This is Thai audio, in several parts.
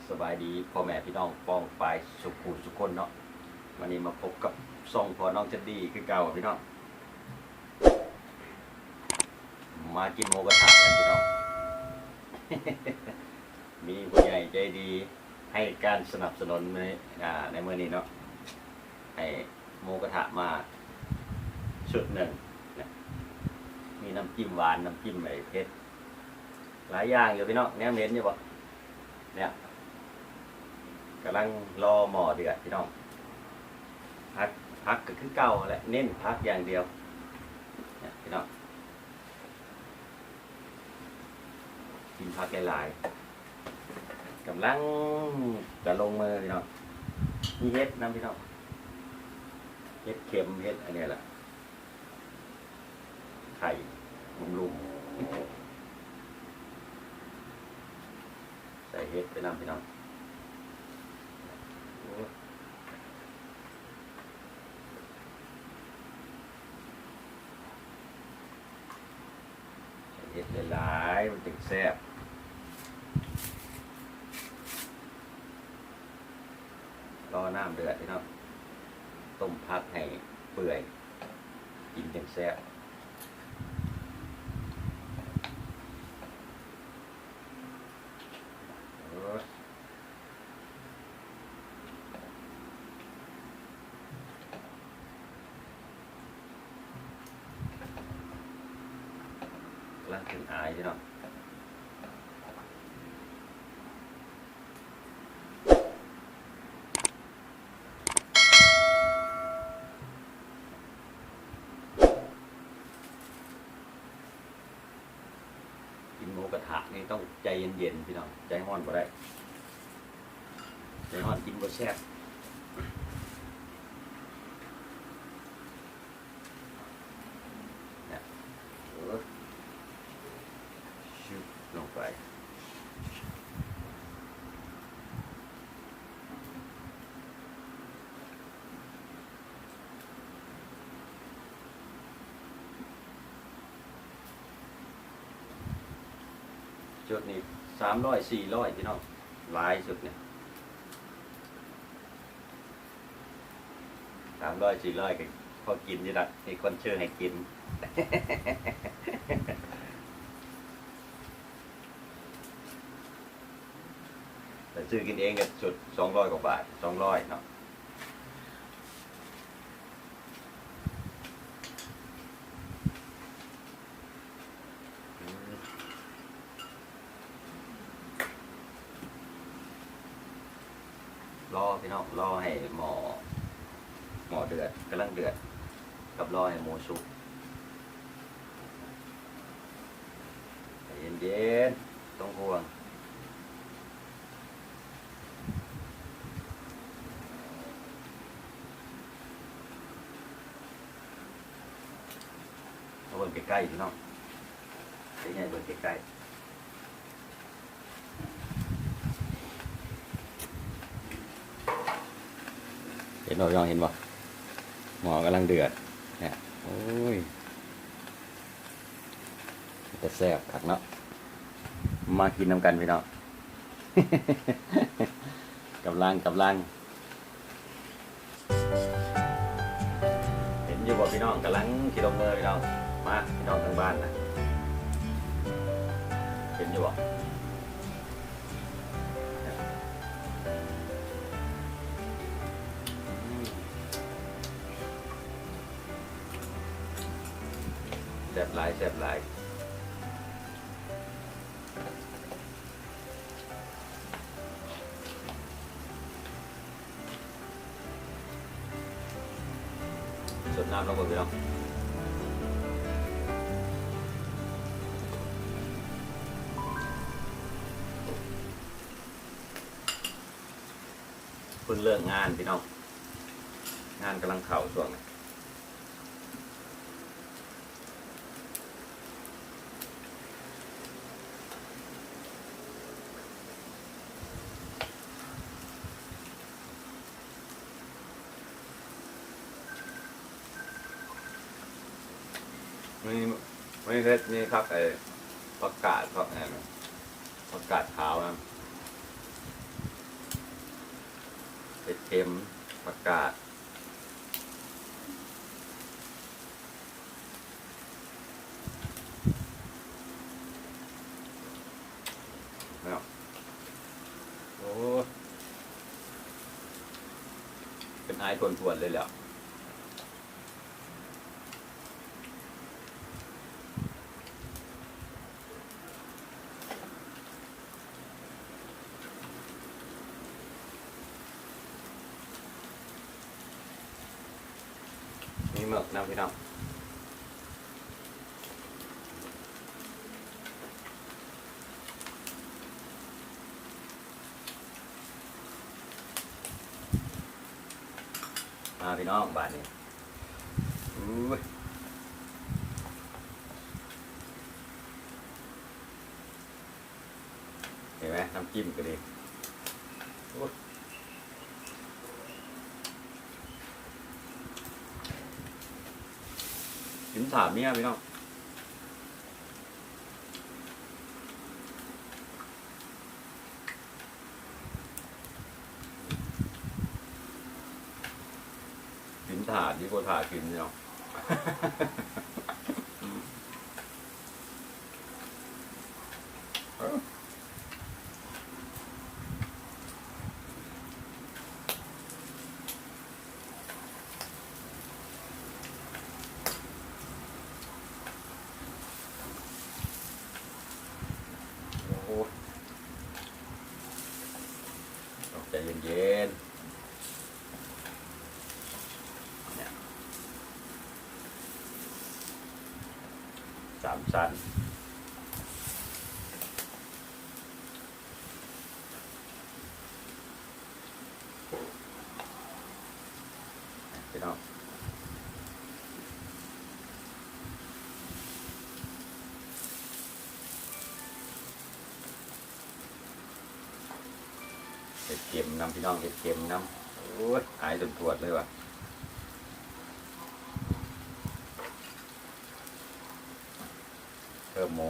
สบายดีพ่อแม่พี่น้องป้องปลายสุขุสุขคนเนาะวันนี้มาพบกับซ่องพอน้องเจดดี้คือเก่าพี่น้องมากินหมูกระทะกันพี่น้อง มีผู้ใหญ่ใจดีให้การสนับสนุนในเมื่อนี้เนาะให้หมูกระทะมาชุดหนึ่งนะมีน้ำจิ้มหวานน้ำจิ้มเผ็ดหลายอย่างอยู่พี่น้องแนวเน้นอยู่ปะเนี่ยกำลังรอหม้อเดือดพี่น้องพักก็คือเก่าแหละเน้นพักอย่างเดียวเนี่ยพี่น้องกินพักหลายๆกำลังจะลงมือพี่น้องมีเฮ็ดน้ำพี่น้องเฮ็ดเค็มเฮ็ดอันนี้แหละไข่ลุ่มๆใส่เฮ็ดไปน้ำพี่น้องเห็ดหลายๆมันถึงแซ่บรอน้ำเดือดพี่น้องต้มพักให้เปื่อยกินถึงแซ่บกำลังถึงอายพี่น้องกินหมูกระทะนี่ต้องใจเย็นๆพี่น้องใจร้อนบ่ได้ใจร้อนกินบ่แซ่บเนี่ยชุบลงไปจุดนี้300-400พี่น้องหลายสุดเนี่ย300-400ก็พอกินนี่ละมีคนเชื่อให้กิน แต่ซื้อกินเองก็จุด200 กว่าบาท200เนาะรอพี่น้องรอให้หม้อเดือดกำลังเดือดกับรอให้หมูสุกเย็นๆต้องห่วงเอาเบิ่งใกล้ๆพี่น้องเป็นไงเบิ่งใกล้ๆเห็นบ่พี่น้องเห็นบ่หม้อกำลังเดือดเนี่ยโอ้ยจะแซ่บคักเนาะมากินน้ำกันพี่น้อง กำลังเห็นอยู่บ่พี่น้องกำลังขี่ลงเลยพี่น้องมาพี่น้องทางบ้านนะเห็นอยู่บ่แซ่บหลายแซ่บหลายสดน้ำลงไปพี่น้องเพิ่งเลิกงานพี่น้องงานกำลังเข่าช่วงนี้ไม่เฮ็ดนี่ครับผักกาดผักอะไรนะผักกาดขาวนะ ค็มผักกาดแล้วโอ้เป็นไอทวนๆเลยแหละมีหมึกนะพี่น้องมาพี่น้องบ้านนี้อุ้ยเห็นไหมน้ำจิ้มก็ดีกินถามเนี่ยพี่น้องกินถาดดีกว่าถาดกินเนาะโอ้ใจเย็นๆเนี่ย3 ชั้นพี่น้องเห็ดเข็มน้ำพี่น้องเห็ดเข็มน้ำโอ้ยหายจนปวดเลยว่ะเพิ่มหมู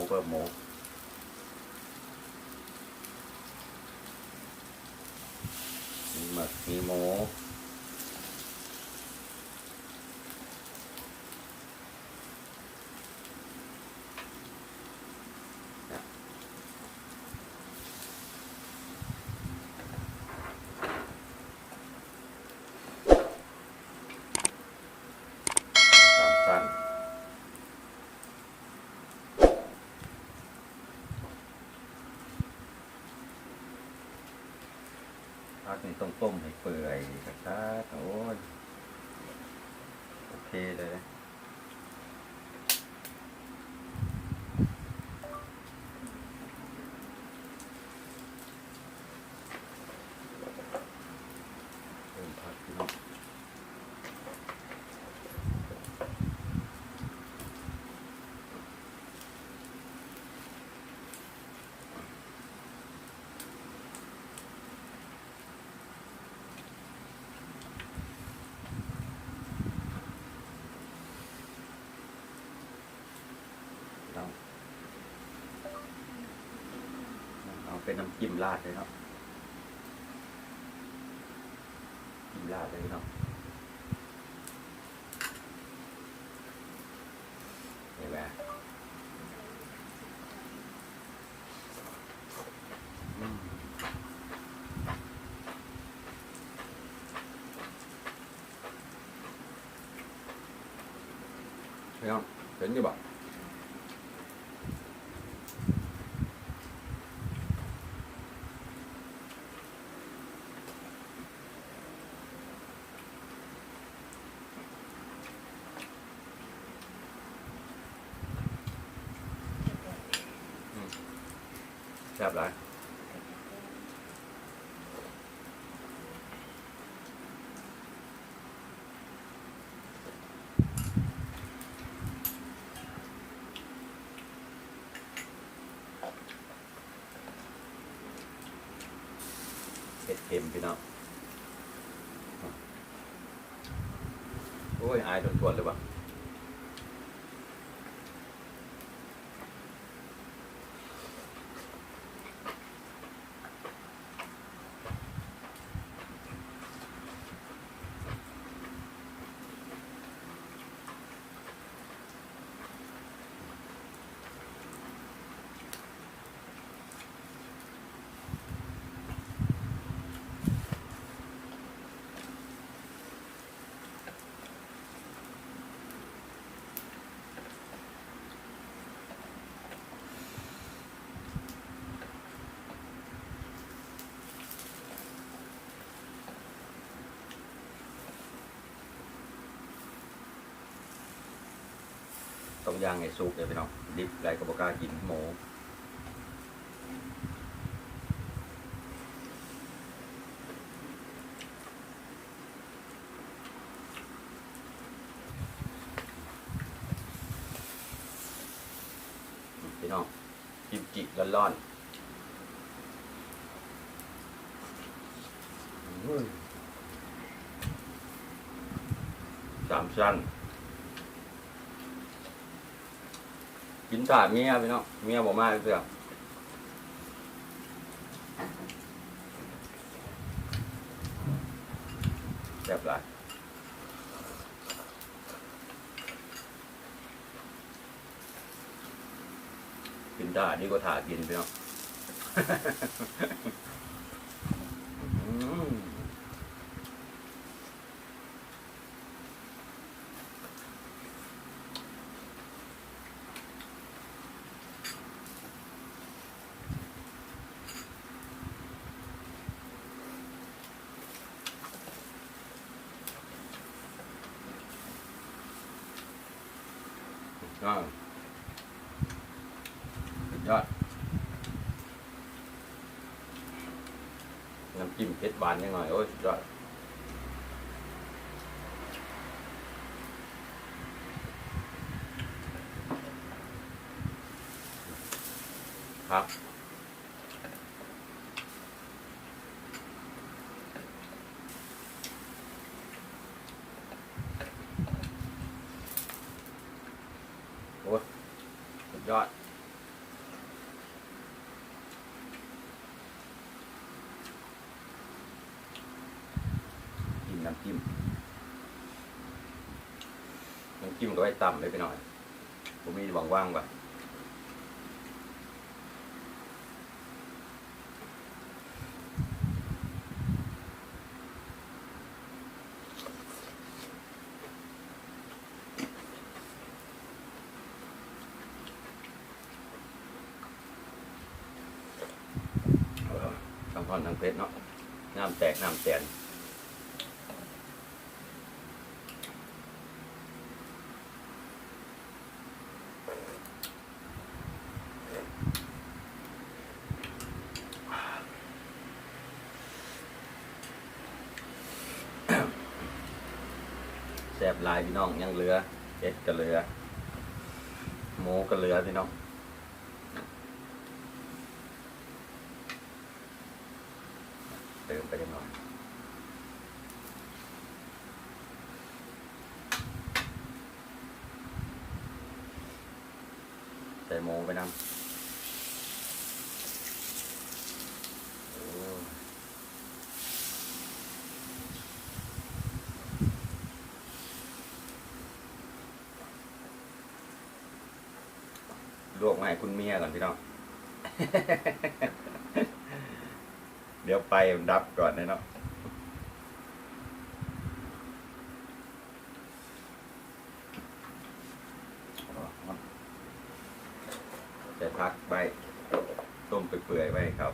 มีหมึกมีหมู3 ชั้นพักนี่ต้องต้มให้เปื่อยสักโอ้ยโอเคเลยเพิ่มผักพี่น้องเอาเป็นน้ำจิ้มราดเลยเนาะจิ้มราดเลยเนาะเห็นไหมพี่น้องเห็นอยู่บ่แซ่บหลายเห็ดเค็มพี่น้องโอ้ยอายทวนๆเลยว่ะ ต้องย่างให้สุกเลยพี่น้องดิบไรก็บอกล้ากินหมูพี่น้องกิมจิร้อนๆ3 ชั้นกินถ่าเมียพี่น้องเมียบอกมาเพื่อแซ่บหลายกินถ่านี่ก็ถ่ากินพี่น้องสุดยอดน้ำจิ้มเผ็ดหวานนิดหน่อยโอ้ยสุดยอดครับโอ้ยสุดยอดกินน้ำจิ้มก็ไว้ต่ำเลยไปหน่อยผมมีว่างๆป่ะทั้งพอนทั้งเพชรเนาะน้ำแตกน้ำแตนแซ่บลายพี่น้องยังเหลือเอ็ดก็เหลือหมูก็เหลือพี่น้องเติมไปจังหน่อยใส่หมูไปนำลวกมาให้คุณเมียก่อนพี่น้อง เดี๋ยวไปดับก่อนนะเนาะจะพักใบต้มเปื่อยๆไว้ครับ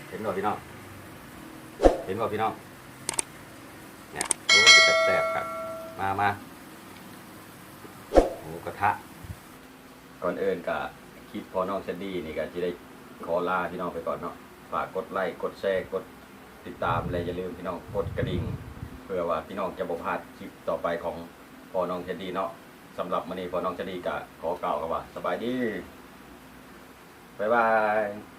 เห็นบ่พี่น้องเนี่ยโอ้จะแสบๆครับมาหมูกระทะก่อนอื่นกับคลิปพอน้องเชดดี้นี่ก็จะได้ขอลาพี่น้องไปก่อนเนาะฝากกดไลค์กดแชร์กดติดตามและอย่าลืมพี่น้องกดกระดิ่งเพื่อว่าพี่น้องจะบ่พลาดคลิปต่อไปของพอน้องเชดดี้เนาะสำหรับวันนี้พอน้องเชดดี้ก็ขอกล่าวคำว่าสบายดีบ๊ายบาย